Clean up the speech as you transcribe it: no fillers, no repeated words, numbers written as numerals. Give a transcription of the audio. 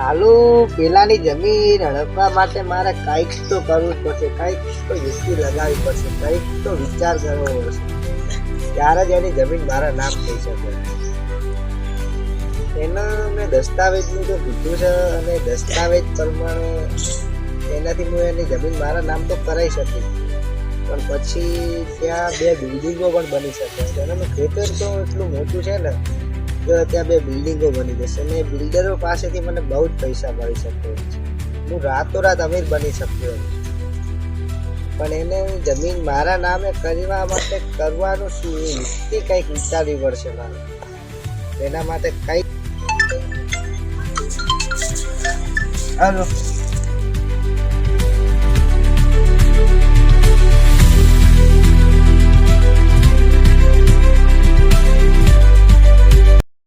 હાલું પેલાની જમીન હડપવા માટે મારે કંઈક તો કરવું જ પડશે, કંઈક તો યુક્તિ લગાવવી પડશે, કંઈક તો વિચાર કરવો પડશે, ત્યારે જ એની જમીન મારા નામ થઈ શકે. એના મેં દસ્તાવેજનું તો કીધું છે અને દસ્તાવેજ પ્રમાણે એનાથી હું એની જમીન મારા નામ તો કરાવી શકીશ, પણ પછી ત્યાં બે બિલ્ડિંગો પણ બની શકે. એનું ખેતર તો એટલું મોટું છે ને કે ત્યાં બે બિલ્ડિંગો બની જશે અને બિલ્ડરો પાસેથી મને બહુ જ પૈસા મળી શકે છે. હું રાતોરાત અમીર બની શક્યો, પણ એને જમીન મારા નામે કરવા માટે કરવાનું શું એ યુક્તિ કંઈક વિચારવી પડશે મારે. એના માટે કંઈક. હાલો.